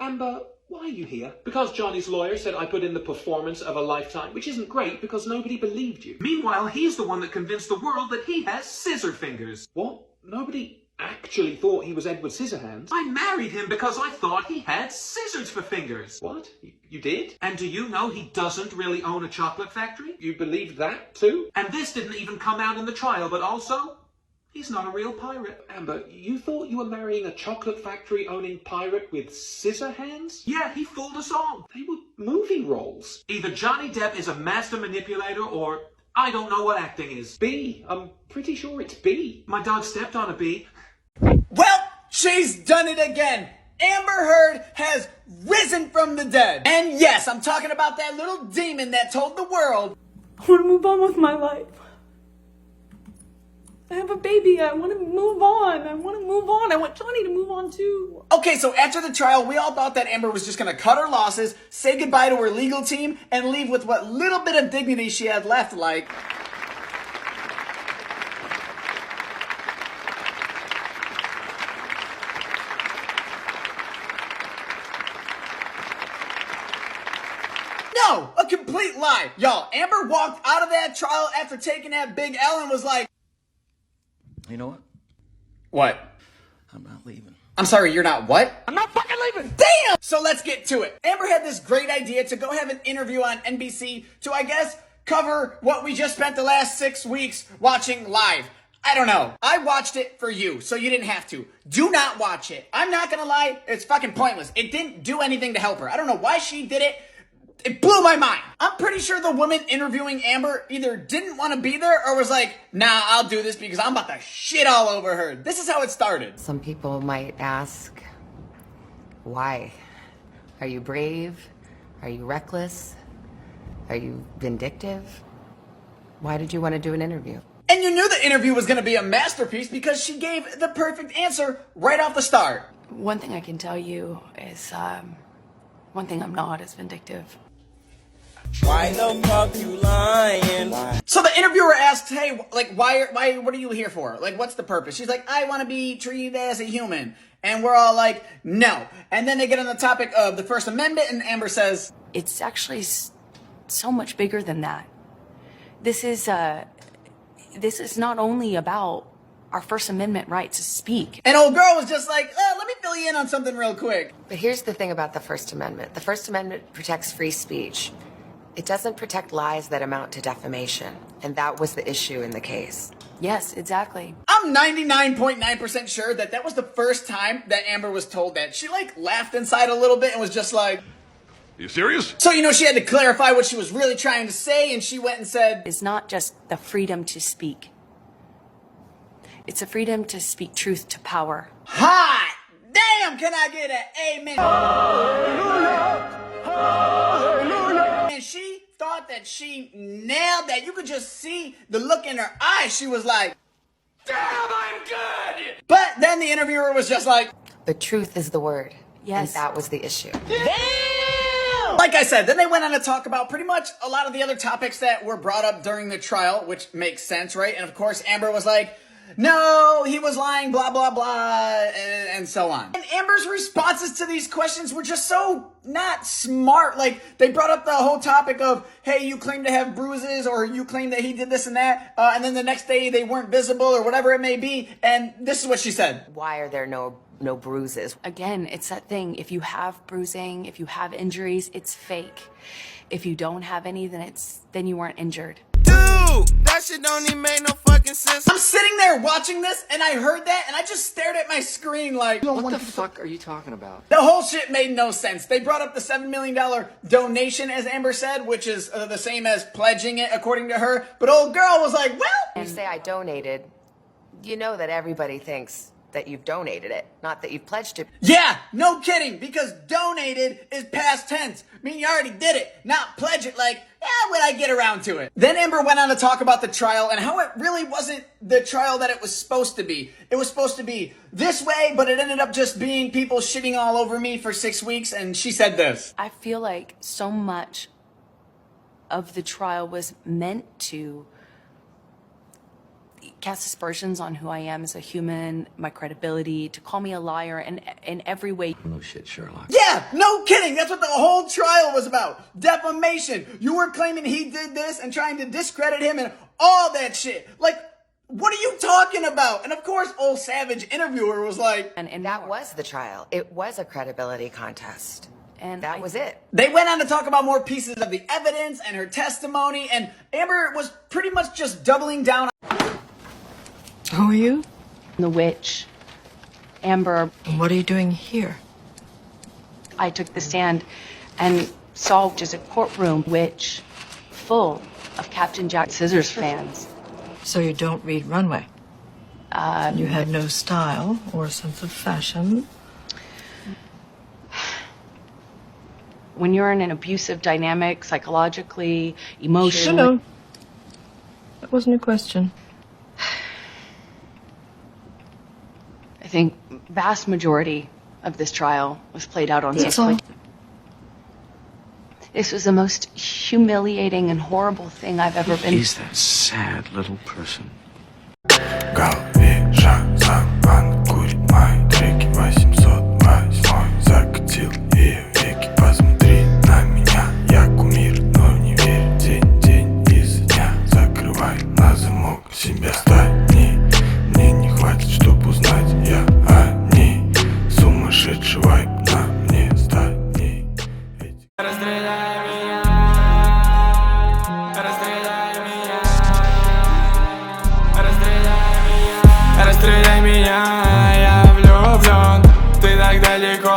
Amber, why are you here? Because Johnny's lawyer said I put in the performance of a lifetime, which isn't great because nobody believed you. Meanwhile, he's the one that convinced the world that he has scissor fingers. What? Nobody actually thought he was Edward Scissorhands. I married him because I thought he had scissors for fingers. What? You did? And do you know he doesn't really own a chocolate factory? You believed that too? And this didn't even come out in the trial, but also, he's not a real pirate. Amber, you thought you were marrying a chocolate factory owning pirate with scissor hands? Yeah, he fooled us all. They were movie roles. Either Johnny Depp is a master manipulator or I don't know what acting is. B. I'm pretty sure it's B. My dog stepped on a bee. Well, she's done it again. Amber Heard has risen from the dead. And yes, I'm talking about that little demon that told the world, I want to move on with my life. I have a baby. I want to move on. I want Johnny to move on too. Okay, so after the trial, we all thought that Amber was just going to cut her losses, say goodbye to her legal team, and leave with what little bit of dignity she had left, like... No, a complete lie. Y'all, Amber walked out of that trial after taking that big L and was like... You know what? What? I'm not leaving. I'm sorry, you're not what? I'm not fucking leaving! Damn! So let's get to it. Amber had this great idea to go have an interview on NBC to, I guess, cover what we just spent the last 6 weeks watching live. I don't know. I watched it for you, so you didn't have to. Do not watch it. I'm not gonna lie, it's fucking pointless. It didn't do anything to help her. I don't know why she did it. It blew my mind. I'm pretty sure the woman interviewing Amber either didn't want to be there or was like, nah, I'll do this because I'm about to shit all over her. This is how it started. Some people might ask, why? Are you brave? Are you reckless? Are you vindictive? Why did you want to do an interview? And you knew the interview was going to be a masterpiece because she gave the perfect answer right off the start. One thing I can tell you is, one thing I'm not is vindictive. Why the fuck you lying? So the interviewer asked, hey, like, why, what are you here for? Like, what's the purpose? She's like, I want to be treated as a human. And we're all like, no. And then they get on the topic of the First Amendment, and Amber says, It's actually so much bigger than that. This is not only about our First Amendment right to speak. and old girl was just like, let me fill you in on something real quick. But here's the thing about the First Amendment. The First Amendment protects free speech. It doesn't protect lies that amount to defamation. And that was the issue in the case. Yes, exactly. I'm 99.9% sure that that was the first time that Amber was told that. She, like, laughed inside a little bit and was just like... You serious? So, you know, she had to clarify what she was really trying to say, and she went and said... It's not just the freedom to speak. It's the freedom to speak truth to power. Hot! Damn, can I get an amen? Hallelujah! Hallelujah! And she thought that she nailed that. You could just see the look in her eyes. She was like, damn, I'm good! But then the interviewer was just like... The truth is the word. Yes. And that was the issue. Damn! Like I said, then they went on to talk about pretty much a lot of the other topics that were brought up during the trial, which makes sense, right? And of course, Amber was like... No, he was lying, blah, blah, blah, and so on. And Amber's responses to these questions were just so not smart. Like, they brought up the whole topic of, hey, you claim to have bruises, or you claim that he did this and that, and then the next day they weren't visible, or whatever it may be, and this is what she said. Why are there no bruises? Again, it's that thing. If you have bruising, if you have injuries, it's fake. If you don't have any, then you weren't injured. Dude, that shit don't even make no fucking sense. I'm sitting there watching this, and I heard that, and I just stared at my screen like... What the fuck are you talking about? The whole shit made no sense. They brought up the $7 million donation, as Amber said, which is the same as pledging it, according to her. But old girl was like, well... You say I donated, you know that everybody thinks that you've donated it, not that you've pledged it. Yeah, no kidding, because donated is past tense. I mean, you already did it, not pledge it like, when I get around to it. Then Amber went on to talk about the trial and how it really wasn't the trial that it was supposed to be. It was supposed to be this way, but it ended up just being people shitting all over me for 6 weeks, and she said this. I feel like so much of the trial was meant to cast aspersions on who I am as a human, my credibility, to call me a liar in every way. No shit, Sherlock. Yeah, no kidding. That's what the whole trial was about. Defamation. You were claiming he did this and trying to discredit him and all that shit. Like, what are you talking about? And of course, old savage interviewer was like... And that was the trial. It was a credibility contest. And that was it. They went on to talk about more pieces of the evidence and her testimony, and Amber was pretty much just doubling down on... Who are you? The witch, Amber. And what are you doing here? I took the stand and saw just a courtroom witch full of Captain Jack Scissors fans. So you don't read Runway? You had no style or sense of fashion? When you're in an abusive dynamic, psychologically, emotionally... No. That wasn't a question. I think vast majority of this trial was played out on That's all. This was the most humiliating and horrible thing I've ever been. He's that sad little person. Курит мои треки 808 закатил ее веки. Посмотри на меня, я кумир, но не верь. День изо дня закрывай на замок себя стань. Мне не хватит, чтоб узнать я о ней. Сумасшедший вайб на мне стань. Расстреляй меня, расстреляй меня, расстреляй меня, расстреляй меня, я влюблен. Ты так далеко,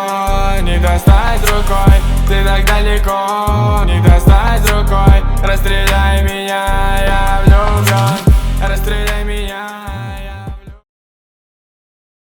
не достать рукой. Ты так далеко, не достать рукой. Расстреляй.